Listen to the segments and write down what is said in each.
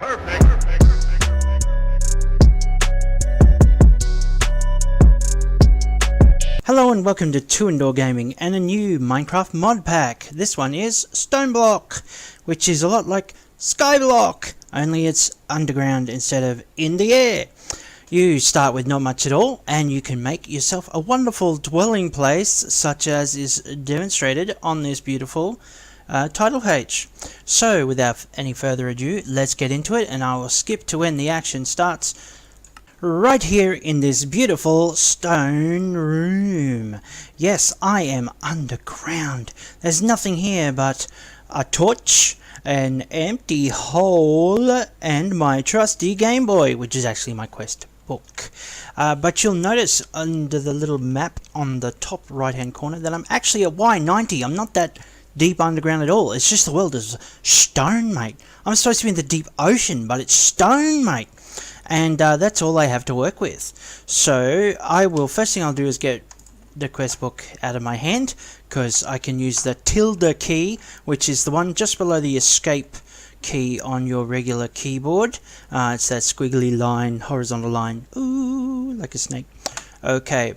Perfect. Hello and welcome to 2 Indoor Gaming and a new Minecraft mod pack. This one is Stoneblock, which is a lot like Skyblock, only it's underground instead of in the air. You start with not much at all, and you can make yourself a wonderful dwelling place, such as is demonstrated on this beautiful title page. So, without any further ado, let's get into it, and I will skip to when the action starts. Right here in this beautiful stone room. Yes, I am underground. There's nothing here but a torch, an empty hole, and my trusty Game Boy, which is actually my quest book. But you'll notice under the little map on the top right hand corner that I'm actually at Y90. I'm not that deep underground at all. It's just the world is stone, mate. I'm supposed to be in the deep ocean, but it's stone, mate. And that's all I have to work with. So first thing I'll do is get the quest book out of my hand, because I can use the tilde key, which is the one just below the escape key on your regular keyboard. It's that squiggly line, horizontal line, ooh, like a snake. Okay.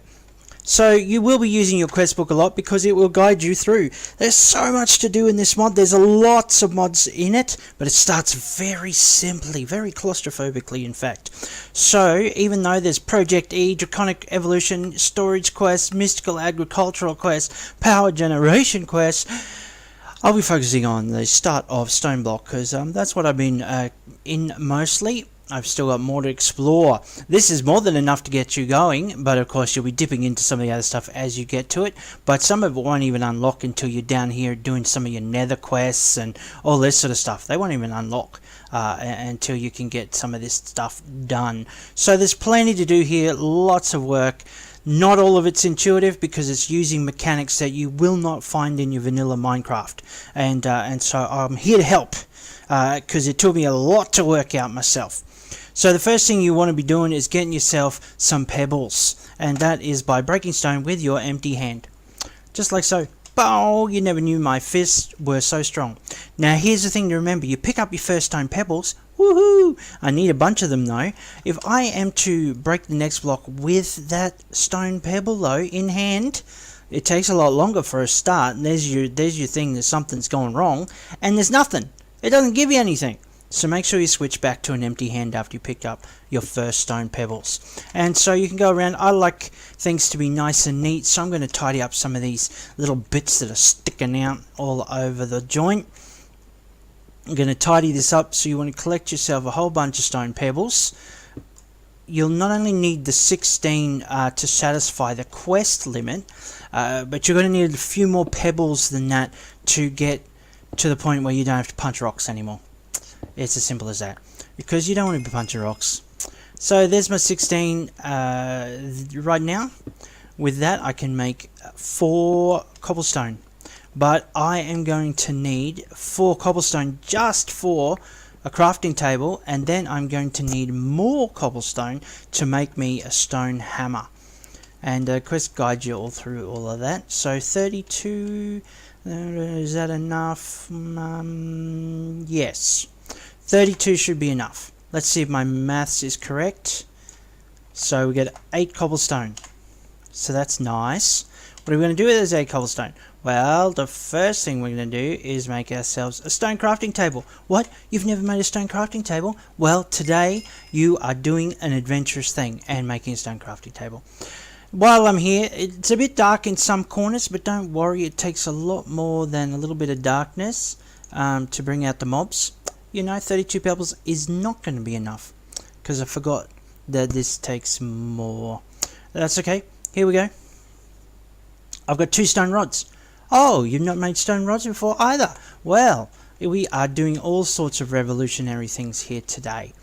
So you will be using your quest book a lot because it will guide you through. There's so much to do in this mod. There's lots of mods in it, but it starts very simply, very claustrophobically in fact. So even though there's Project E, Draconic Evolution, Storage Quest, Mystical Agricultural Quest, Power Generation Quest, I'll be focusing on the start of Stoneblock because that's what I've been in mostly. I've still got more to explore. This is more than enough to get you going, but of course you'll be dipping into some of the other stuff as you get to it. But some of it won't even unlock until you're down here doing some of your nether quests and all this sort of stuff. They won't even unlock until you can get some of this stuff done. So there's plenty to do here, lots of work. Not all of it's intuitive because it's using mechanics that you will not find in your vanilla Minecraft. And so I'm here to help because it took me a lot to work out myself. So the first thing you want to be doing is getting yourself some pebbles, and that is by breaking stone with your empty hand. Just like so. Bow! You never knew my fists were so strong. Now here's the thing to remember, you pick up your first stone pebbles, woohoo! I need a bunch of them though. If I am to break the next block with that stone pebble though, in hand, it takes a lot longer for a start, and there's your thing that something's going wrong, and there's nothing. It doesn't give you anything. So make sure you switch back to an empty hand after you picked up your first stone pebbles. And so you can go around. I like things to be nice and neat, so I'm going to tidy up some of these little bits that are sticking out all over the joint. I'm going to tidy this up, so you want to collect yourself a whole bunch of stone pebbles. You'll not only need the 16 to satisfy the quest limit, but you're going to need a few more pebbles than that to get to the point where you don't have to punch rocks anymore. It's as simple as that, because you don't want to be punching rocks. So there's my 16 right now. With that I can make 4 cobblestone, but I am going to need 4 cobblestone just for a crafting table, and then I'm going to need more cobblestone to make me a stone hammer. And quest guides you all through all of that. So 32, is that enough? Yes. 32 should be enough. Let's see if my maths is correct. So we get 8 cobblestone. So that's nice. What are we going to do with those 8 cobblestone? Well, the first thing we're going to do is make ourselves a stone crafting table. What? You've never made a stone crafting table? Well, today you are doing an adventurous thing and making a stone crafting table. While I'm here, it's a bit dark in some corners, but don't worry, it takes a lot more than a little bit of darkness to bring out the mobs. You know, 32 pebbles is not going to be enough, because I forgot that this takes more. That's okay. Here we go. I've got 2 stone rods. Oh, you've not made stone rods before either. Well, we are doing all sorts of revolutionary things here today.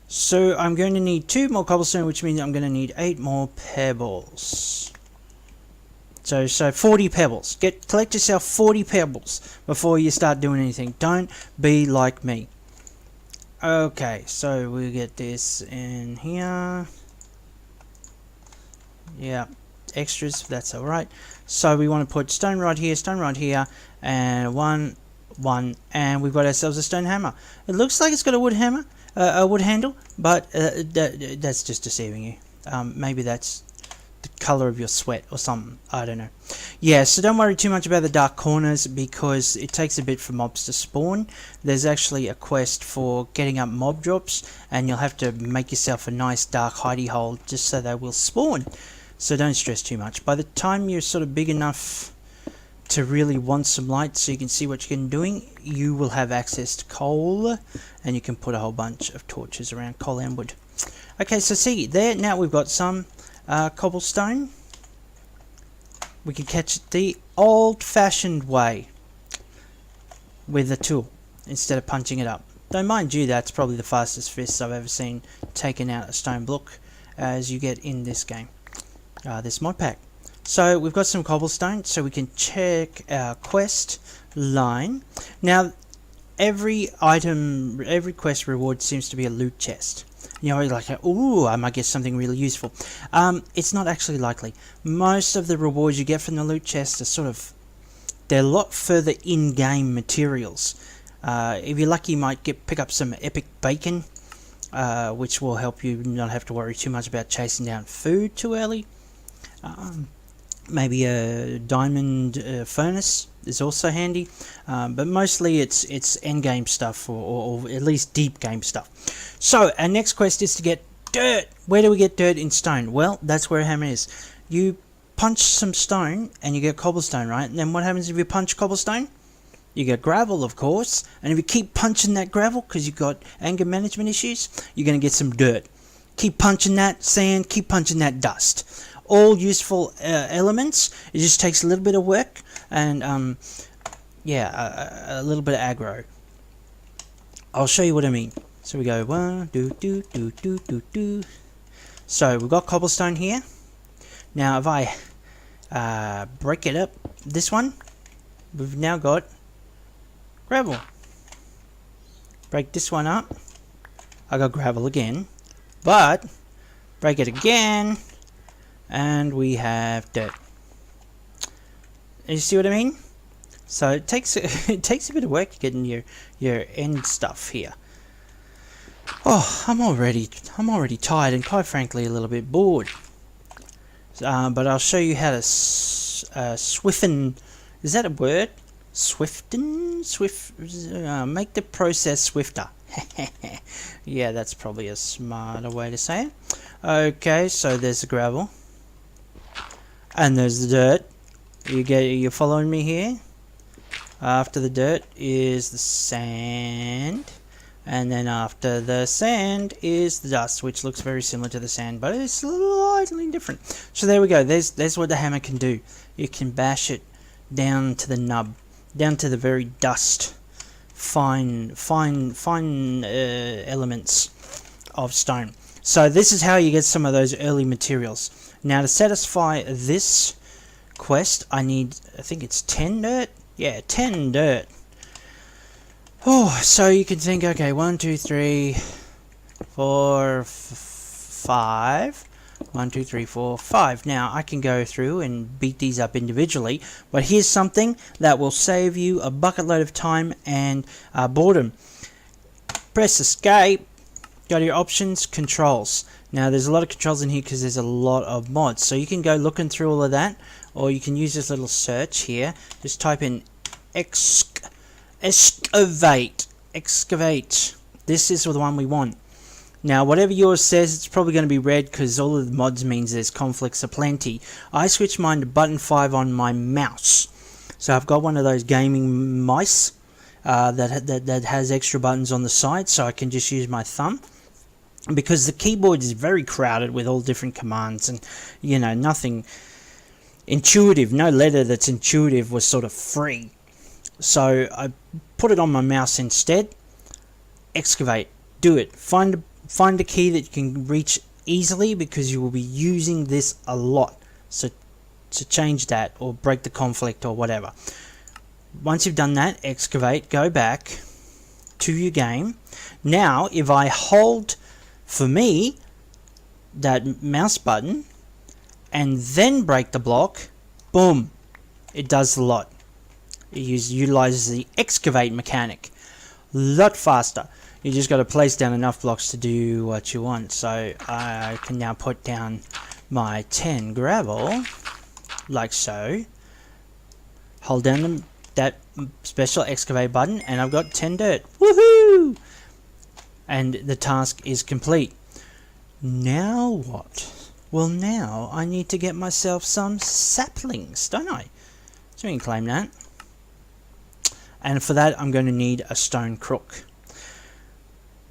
So I'm going to need 2 more cobblestone, which means I'm going to need 8 more pebbles. So 40 pebbles. Collect yourself 40 pebbles before you start doing anything. Don't be like me. Okay, so we'll get this in here. Yeah, extras, that's alright. So we want to put stone rod here, and 1 one, and we've got ourselves a stone hammer. It looks like it's got a wood hammer, a wood handle, but that's just deceiving you. Maybe that's the color of your sweat or something. I don't know. Yeah, so don't worry too much about the dark corners because it takes a bit for mobs to spawn. There's actually a quest for getting up mob drops, and you'll have to make yourself a nice dark hidey hole just so they will spawn. So don't stress too much. By the time you're sort of big enough to really want some light so you can see what you can doing, you will have access to coal, and you can put a whole bunch of torches around coal and wood. Okay, so see there, now we've got some cobblestone. We can catch it the old-fashioned way with a tool instead of punching it up. Though mind you, that's probably the fastest fists I've ever seen taken out a stone block as you get in this game, this mod pack. So we've got some cobblestone, so we can check our quest line. Now every item, every quest reward seems to be a loot chest. You know, like, ooh, I might get something really useful. It's not actually likely. Most of the rewards you get from the loot chest are sort of, they're a lot further in-game materials. If you're lucky, you might pick up some epic bacon, which will help you not have to worry too much about chasing down food too early. Maybe a diamond furnace is also handy, but mostly it's end game stuff, or at least deep game stuff. So our next quest is to get dirt. Where do we get dirt in stone? Well, that's where a hammer is. You punch some stone and you get cobblestone, right? And then what happens if you punch cobblestone? You get gravel, of course, and if you keep punching that gravel because you've got anger management issues, you're going to get some dirt. Keep punching that sand, keep punching that dust. All useful elements. It just takes a little bit of work and yeah, a little bit of aggro. I'll show you what I mean. So we go one, do. So we've got cobblestone here. Now if I break it up, this one, we've now got gravel. Break this one up, I got gravel again, but break it again, and we have dirt. You see what I mean? So it takes it takes a bit of work getting your end stuff here. Oh, I'm already tired and quite frankly a little bit bored. But I'll show you how to swiften. Is that a word? Swiften? Make the process swifter. Yeah, that's probably a smarter way to say it. Okay, so there's the gravel. And there's the dirt. You're following me here? After the dirt is the sand. And then after the sand is the dust, which looks very similar to the sand, but it's slightly different. So there we go. There's what the hammer can do. You can bash it down to the nub, down to the very dust, fine elements of stone. So this is how you get some of those early materials. Now to satisfy this quest, I think it's 10 dirt. Yeah, 10 dirt. Oh, so you can think, okay, 1, 2, 3, 4, 5. 1, 2, 3, 4, 5. Now, I can go through and beat these up individually, but here's something that will save you a bucket load of time and boredom. Press escape, go to your options, controls. Now, there's a lot of controls in here because there's a lot of mods, so you can go looking through all of that, or you can use this little search here. Just type in excavate. This is the one we want. Now, whatever yours says, it's probably going to be red because all of the mods means there's conflicts aplenty. I switched mine to button 5 on my mouse. So I've got one of those gaming mice that has extra buttons on the side, so I can just use my thumb. Because the keyboard is very crowded with all different commands and, you know, nothing intuitive. No letter that's intuitive was sort of free. So I put it on my mouse instead. Excavate. Do it. Find a key that you can reach easily because you will be using this a lot. So to change that or break the conflict or whatever. Once you've done that, excavate, go back to your game. Now, if I hold, for me, that mouse button and then break the block, boom, it does a lot. It utilizes the excavate mechanic. Lot faster. You just got to place down enough blocks to do what you want. So I can now put down my 10 gravel, like so. Hold down that special excavate button, and I've got 10 dirt. Woohoo! And the task is complete. Now what? Well, now I need to get myself some saplings, don't I? So we can claim that. And for that, I'm going to need a stone crook.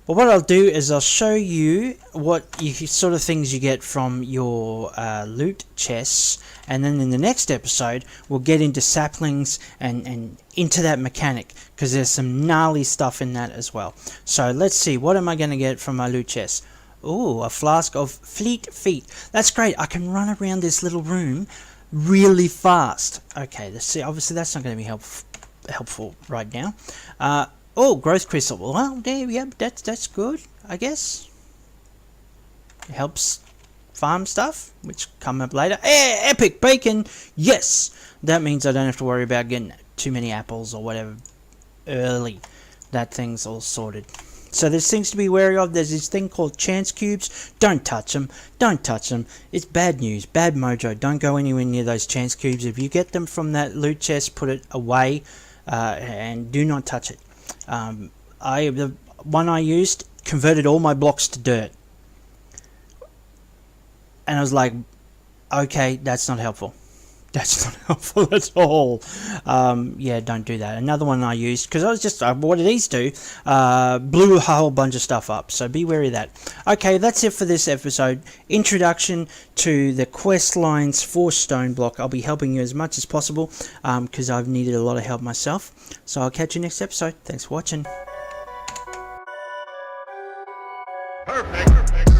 But what I'll do is I'll show you what sort of things you get from your loot chests, and then in the next episode we'll get into saplings and into that mechanic, because there's some gnarly stuff in that as well. So let's see, what am I going to get from my loot chest? Oh, a flask of fleet feet. That's great. I can run around this little room really fast. Okay, let's see. Obviously that's not going to be helpful right now. Oh, growth crystal. Well, there, yeah, that's good, I guess. It helps farm stuff, which come up later. Epic bacon! Yes! That means I don't have to worry about getting too many apples or whatever early. That thing's all sorted. So there's things to be wary of. There's this thing called chance cubes. Don't touch them. Don't touch them. It's bad news. Bad mojo. Don't go anywhere near those chance cubes. If you get them from that loot chest, put it away and do not touch it. The one I used converted all my blocks to dirt, and I was like, okay, that's not helpful. That's not helpful at all. Yeah, don't do that. Another one I used, because I was just, what did these do? Blew a whole bunch of stuff up, so be wary of that. Okay, that's it for this episode. Introduction to the quest lines for Stoneblock. I'll be helping you as much as possible, because I've needed a lot of help myself. So I'll catch you next episode. Thanks for watching. Perfect.